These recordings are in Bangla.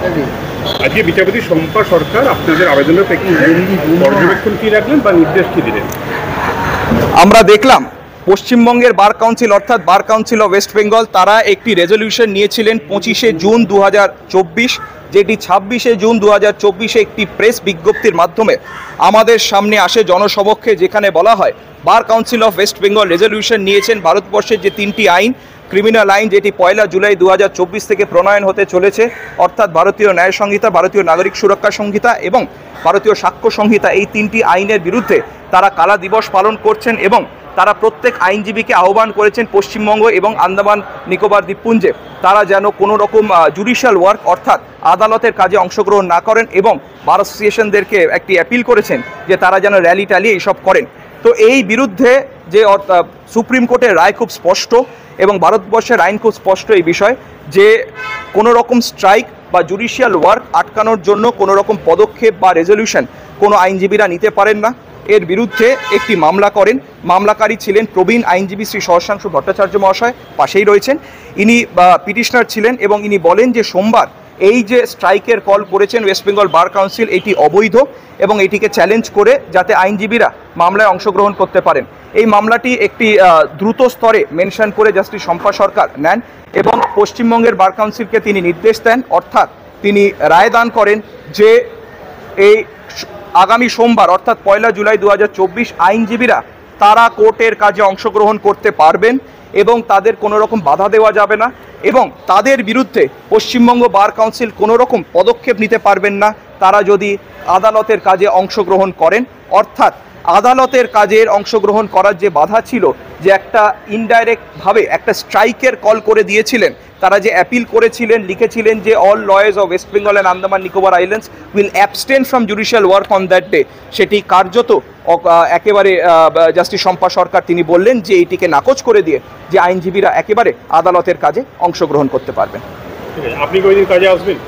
আজকে বিচারপতি শম্পা সরকার আপনাদের আবেদনের প্রেক্ষিতে পর্যবেক্ষণ কি রাখলেন বা নির্দেশ কি দিলেন? আমরা দেখলাম পশ্চিমবঙ্গের বার কাউন্সিল অর্থাৎ বার কাউন্সিল অফ ওয়েস্ট বেঙ্গল তারা একটি রেজলিউশন নিয়েছিলেন 25শে জুন 2024, যেটি 26শে জুন 2024 একটি প্রেস বিজ্ঞপ্তির মাধ্যমে আমাদের সামনে আসে জনসমক্ষে, যেখানে বলা হয় বার Council of West Bengal resolution নিয়েছেন ভারতবর্ষের যে 3টি আইন, ক্রিমিনাল আইন যেটি 1 জুলাই 2024 থেকে প্রণয়ন হতে চলেছে, অর্থাৎ ভারতীয় ন্যায় সংহিতা, ভারতীয় নাগরিক সুরক্ষা সংহিতা এবং ভারতীয় সাক্ষ্য সংহিতা, এই 3টি আইনের বিরুদ্ধে তারা কালা দিবস পালন করছেন এবং তারা প্রত্যেক আইনজীবীকে আহ্বান করেছেন পশ্চিমবঙ্গ এবং আন্দামান নিকোবর দ্বীপপুঞ্জে তারা যেন কোনো রকম জুডিশিয়াল ওয়ার্ক অর্থাৎ আদালতের কাজে অংশগ্রহণ না করেন এবং বার অ্যাসোসিয়েশনদেরকে একটি অ্যাপিল করেছেন যে তারা যেন র্যালি ট্যালি এইসব করেন। তো এই বিরুদ্ধে যে সুপ্রিম কোর্টের রায় খুব স্পষ্ট এবং ভারতবর্ষের আইন খুব স্পষ্ট এই বিষয় যে কোনো রকম স্ট্রাইক বা জুডিশিয়াল ওয়ার্ক আটকানোর জন্য কোনো রকম পদক্ষেপ বা রেজলিউশন কোনো আইনজীবীরা নিতে পারেন না। এর বিরুদ্ধে একটি মামলা করেন, মামলাকারী ছিলেন প্রবীণ আইনজীবী শ্রী সহস্রাংশু ভট্টাচার্য মহাশয়, পাশেই রয়েছেন, ইনি পিটিশনার ছিলেন এবং ইনি বলেন যে সোমবার এই যে স্ট্রাইকের কল করেছেন ওয়েস্ট বেঙ্গল বার কাউন্সিল এটি অবৈধ এবং এটিকে চ্যালেঞ্জ করে যাতে আইনজীবীরা মামলায় অংশগ্রহণ করতে পারেন। এই মামলাটি একটি দ্রুত স্তরে মেনশন করে জাস্টিস শম্পা সরকার নেন এবং পশ্চিমবঙ্গের বার কাউন্সিলকে তিনি নির্দেশ দেন, অর্থাৎ তিনি রায় দান করেন যে এই আগামী সোমবার অর্থাৎ 1 জুলাই 2024 আইনজীবীরা তারা কোর্টের কাজে অংশগ্রহণ করতে পারবেন এবং তাদের কোনো রকম বাধা দেওয়া যাবে না এবং তাদের বিরুদ্ধে পশ্চিমবঙ্গ বার কাউন্সিল কোনো রকম পদক্ষেপ নিতে পারবেন না তারা যদি আদালতের কাজে অংশগ্রহণ করেন। অর্থাৎ আদালতের কাজের অংশগ্রহণ করার যে বাধা ছিল, যে একটা ইনডাইরেক্টভাবে একটা স্ট্রাইকের কল করে দিয়েছিলেন, তারা যে অ্যাপিল করেছিলেন, লিখেছিলেন যে all lawyers of West Bengal and Andaman Nicobar islands will abstain from judicial work on that day, সেটি কার্যত একেবারে জাস্টিস শম্পা সরকার তিনি বললেন যে এটিকে নাকচ করে দিয়ে যে আইনজীবীরা একেবারে আদালতের কাজে অংশগ্রহণ করতে পারবেন। আপনি কি ওই দিন কাজে আসবেন?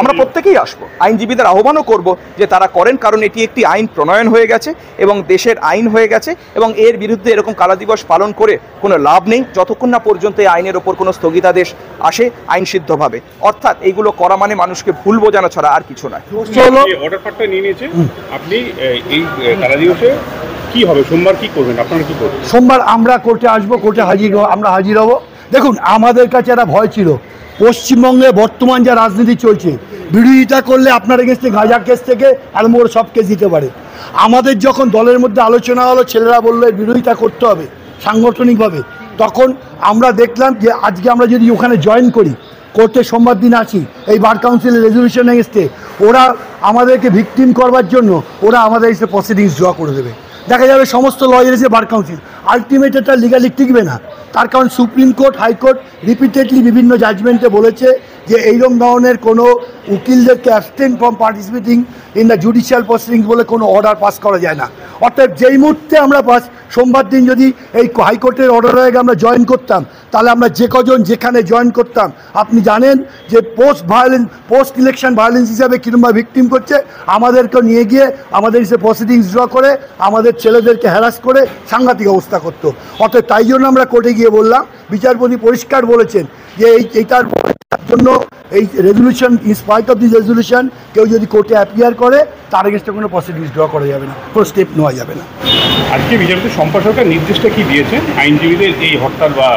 আমরা প্রত্যেকেই আসবো, আইনজীবীদের আহ্বানও করব যে তারা করেন, কারণ এটি একটি আইন প্রণয়ন হয়ে গেছে এবং দেশের আইন হয়ে গেছে এবং এর বিরুদ্ধে এরকম কালা দিবস পালন করে কোনো লাভ নেই যতক্ষণ না পর্যন্ত এই আইনের ওপর কোনো স্থগিতাদেশ আসে আইনসিদ্ধভাবে। অর্থাৎ এইগুলো করা মানে মানুষকে ভুল বোঝানো ছাড়া আর কিছু নয়। অর্ডার পার্টটা নিয়ে নিয়েছে, আপনি এই কালা দিবসে কি হবে, সোমবার কি করবেন, আপনারা কি করবেন? সোমবার আমরা কোর্টে আসবো, কোর্টে আমরা হাজির হব। দেখুন, আমাদের কাছে একটা ভয় ছিল, পশ্চিমবঙ্গে বর্তমান যা রাজনীতি চলছে, বিরোধিতা করলে আপনার এগেন্সে গাঁজা কেস থেকে আরম্ভ করে সব কেস দিতে পারে। আমাদের যখন দলের মধ্যে আলোচনা হলো, ছেলেরা বললো বিরোধিতা করতে হবে সাংগঠনিকভাবে, তখন আমরা দেখলাম যে আজকে আমরা যদি ওখানে জয়েন করি, কোর্টে সোমবার দিন আসি, এই বার কাউন্সিলের রেজলিউশন এগেন্সে ওরা আমাদেরকে ভিকটিম করবার জন্য ওরা আমাদের এসে প্রসিডিংস ড্র করে দেবে। দেখা যাবে সমস্ত লয়ার এসে বার কাউন্সিল, আলটিমেট এটা লিগালি টিকবে না। তার কারণ সুপ্রিম কোর্ট, হাইকোর্ট রিপিটেডলি বিভিন্ন জাজমেন্টে বলেছে যে এইরকম ধরনের কোনো উকিলদেরকে abstain from participating in the judicial proceedings বলে কোনো অর্ডার পাস করা যায় না। অর্থাৎ যেই মুহূর্তে আমরা সোমবার দিন যদি এই হাইকোর্টের অর্ডারের আগে আমরা জয়েন করতাম, তাহলে আমরা যে কজন যেখানে জয়েন করতাম, আপনি জানেন যে পোস্ট ইলেকশন ভায়োলেন্স হিসাবে কিংবা ভিকটিম করছে, আমাদেরকে নিয়ে গিয়ে আমাদের সে প্রসিডিংস ড্র করে আমাদের ছেলেদেরকে হ্যারাস করে সাংঘাতিক অবস্থা করতো। অর্থাৎ তাই জন্য আমরা কোর্টে গিয়ে বললাম, বিচারপতি পরিষ্কার বলেছেন যে এইটার জন্য এই resolution, in spite of this resolution, কেউ যদি কোর্টে অ্যাপিয়ার করে তার এগেন্সটে কোনো প্রসিডিংস ড্র করা যাবে না, কোনো স্টেপ নেওয়া যাবে না। আজকে বিচারপতি শম্পা সরকার নির্দেশটা কি দিয়েছেন আইনজীবীদের এই হরতাল বা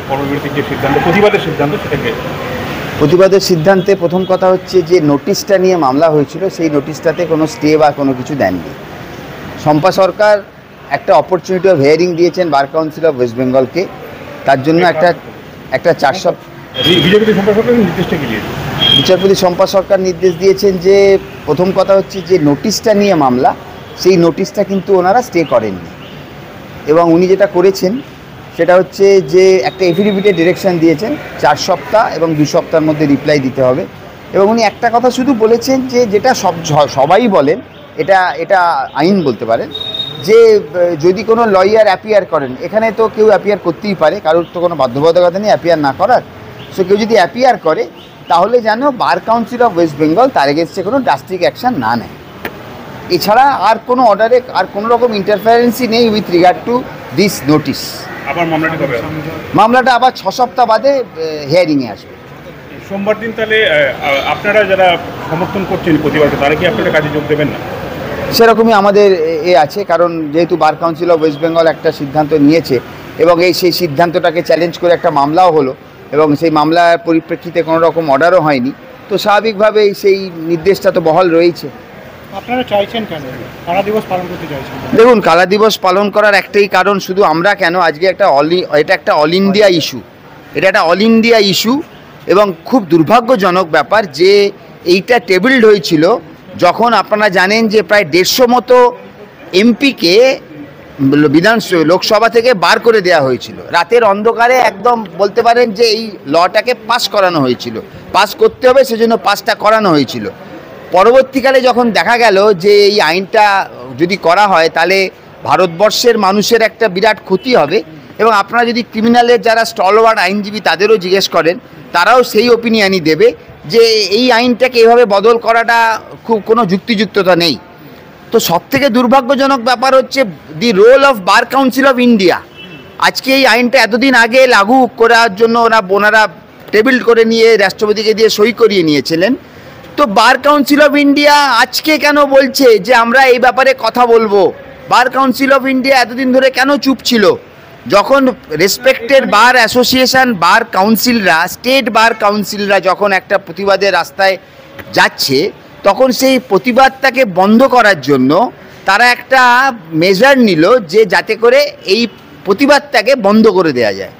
কর্মবিরতির যে সিদ্ধান্ত, প্রতিবাদের সিদ্ধান্ত, সেটাকে? প্রতিবাদের সিদ্ধান্তে প্রথম কথা হচ্ছে যে নোটিশটা নিয়ে মামলা হয়েছিল, সেই নোটিশটাতে কোনো স্টে বা কোনো কিছু দেননি। শম্পা সরকার একটা অপরচুনিটি অফ হিয়ারিং দিয়েছেন বার কাউন্সিল অফ ওয়েস্ট বেঙ্গলকে, তার জন্য একটা 4 সপ্তাহ। বিচারপতি শম্পা সরকার নির্দেশ দিয়েছেন যে প্রথম কথা হচ্ছে যে নোটিশটা নিয়ে মামলা, সেই নোটিশটা কিন্তু ওনারা স্টে করেননি এবং উনি যেটা করেছেন সেটা হচ্ছে যে একটা এফিডেভিটের ডিরেকশন দিয়েছেন 4 সপ্তাহ এবং 2 সপ্তাহের মধ্যে রিপ্লাই দিতে হবে। এবং উনি একটা কথা শুধু বলেছেন যে যেটা সবাই বলেন, এটা আইন বলতে পারেন, যে যদি কোনো লয়ার অ্যাপিয়ার করেন, এখানে তো কেউ অ্যাপিয়ার করতেই পারে, কারোর তো কোনো বাধ্যবাধকতা নেই অ্যাপিয়ার না করার। সো কেউ যদি অ্যাপিয়ার করে তাহলে যেন বার কাউন্সিল অফ ওয়েস্ট বেঙ্গল তার এগেন্সটে কোনো ড্রাস্টিক অ্যাকশান না নেয়। এছাড়া আর কোনো অর্ডারে আর কোনো রকম ইন্টারফারেন্সই নেই with regard to this notice. আবার মামলাটা আবার 6 সপ্তাহ বাদে হিয়ারিংয়ে আসবে। সোমবার দিন তাহলে আপনারা যারা সমর্থন করছেন প্রতিবাদে তারা কি আপনারা কাজে যোগ দেবেন না? সেরকমই আমাদের আছে, কারণ যেহেতু বার কাউন্সিল অফ ওয়েস্ট বেঙ্গল একটা সিদ্ধান্ত নিয়েছে এবং সেই সিদ্ধান্তটাকে চ্যালেঞ্জ করে একটা মামলাও হলো এবং সেই মামলার পরিপ্রেক্ষিতে কোনো রকম অর্ডারও হয়নি, তো স্বাভাবিকভাবেই সেই নির্দেশটা তো বহাল রয়েছে। আপনারা চাইছেন কেন কালা দিবস পালন করতে চাইছেন? দেখুন, কালা দিবস পালন করার একটাই কারণ, শুধু আমরা কেন, আজকে এটা একটা অল ইন্ডিয়া ইস্যু, এটা একটা অল ইন্ডিয়া ইস্যু এবং খুব দুর্ভাগ্যজনক ব্যাপার যে এইটা টেবিলড হয়েছিল যখন আপনারা জানেন যে প্রায় 150 মতো এমপিকে লোকসভা থেকে বার করে দেওয়া হয়েছিল। রাতের অন্ধকারে একদম বলতে পারেন যে এই লটাকে পাস করানো হয়েছিল, পাস করতে হবে সেজন্য পাসটা করানো হয়েছিল। পরবর্তীকালে যখন দেখা গেল যে এই আইনটা যদি করা হয় তাহলে ভারতবর্ষের মানুষের একটা বিরাট ক্ষতি হবে এবং আপনারা যদি ক্রিমিনালের যারা স্টলওয়ার্ড আইনজীবী তাদেরও জিজ্ঞেস করেন, তারাও সেই ওপিনিয়নই দেবে যে এই আইনটাকে এভাবে বদল করাটা খুব কোনো যুক্তিযুক্ততা নেই। তো সবথেকে দুর্ভাগ্যজনক ব্যাপার হচ্ছে the role of Bar Council of India. আজকে এই আইনটা এতদিন আগে লাগু করার জন্য ওনারা টেবিল করে নিয়ে রাষ্ট্রপতিকে দিয়ে সই করিয়ে নিয়েছিলেন, তো বার কাউন্সিল অফ ইন্ডিয়া আজকে কেন বলছে যে আমরা এই ব্যাপারে কথা বলবো? বার কাউন্সিল অফ ইন্ডিয়া এতদিন ধরে কেন চুপ ছিল? যখন রেসপেক্টেড বার অ্যাসোসিয়েশন বার কাউন্সিলরা, স্টেট বার কাউন্সিলরা যখন একটা প্রতিবাদের রাস্তায় যাচ্ছে, তখন সেই প্রতিবাদটাকে বন্ধ করার জন্য তারা একটা মেজার নিল যে যাতে করে এই প্রতিবাদটাকে বন্ধ করে দেওয়া যায়,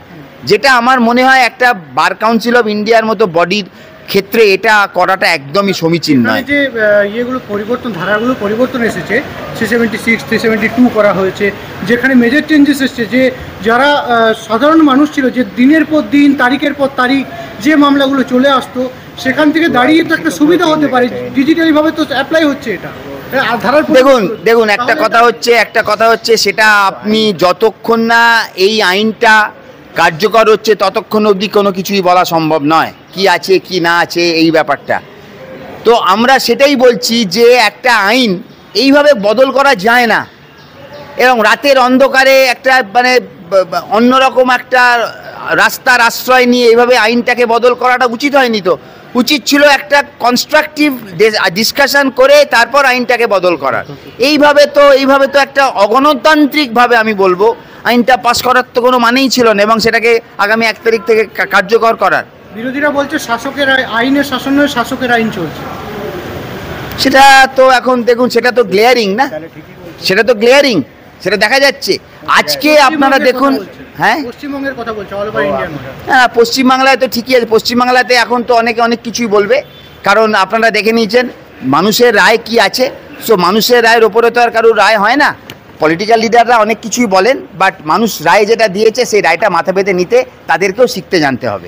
যেটা আমার মনে হয় একটা বার কাউন্সিল অফ ইন্ডিয়ার মতো বডির ক্ষেত্রে এটা করাটা একদমই সমীচীন নয়। যে ইয়েগুলো পরিবর্তন, ধারাগুলো পরিবর্তন এসেছে, 376, 372 করা হয়েছে, যেখানে মেজর চেঞ্জেস এসেছে যে যারা সাধারণ মানুষ ছিল, যে দিনের পর দিন তারিখের পর তারিখ যে মামলাগুলো চলে আসতো, সেখান থেকে দাঁড়িয়ে তো একটা সুবিধা হতে পারে, ডিজিটালিভাবে তো অ্যাপ্লাই হচ্ছে এটা। দেখুন একটা কথা হচ্ছে সেটা আপনি যতক্ষণ না এই আইনটা কার্যকর হচ্ছে ততক্ষণ অবধি কোনো কিছুই বলা সম্ভব নয়, কি আছে কি না আছে এই ব্যাপারটা। তো আমরা সেটাই বলছি যে একটা আইন এইভাবে বদল করা যায় না এবং রাতের অন্ধকারে একটা মানে অন্যরকম একটা রাস্তার আশ্রয় নিয়ে এইভাবে আইনটাকে বদল করাটা উচিত হয়নি। তো উচিত ছিল একটা কনস্ট্রাকটিভ ডিসকাশন করে তারপর আইনটাকে বদল করার। এইভাবে তো একটা অগণতান্ত্রিকভাবে আমি বলবো আইনটা পাস করার তো কোনো মানেই ছিল না এবং সেটাকে আগামী 1 তারিখ থেকে কার্যকর করার। বিরোধীরা বলছে শাসকের আইনের শাসন নয়, শাসকের আইন চলছে। সেটা তো এখন দেখুন, সেটা তো গ্লেয়ারিং না, সেটা তো গ্লেয়ারিং, সেটা দেখা যাচ্ছে আজকে আপনারা দেখুন। হ্যাঁ, পশ্চিমবঙ্গের কথা বলছে, অল ওভার ইন্ডিয়া। হ্যাঁ, পশ্চিমবাংলায় তো ঠিকই আছে, পশ্চিমবাংলাতে এখন তো অনেকে অনেক কিছুই বলবে, কারণ আপনারা দেখে নিয়েছেন মানুষের রায় কি আছে। সো মানুষের রায়ের ওপরে তো আর কারোর রায় হয় না। পলিটিক্যাল লিডাররা অনেক কিছুই বলেন, বাট মানুষ রায় যেটা দিয়েছে সেই রায়টা মাথা পেতে নিতে তাদেরকেও শিখতে জানতে হবে।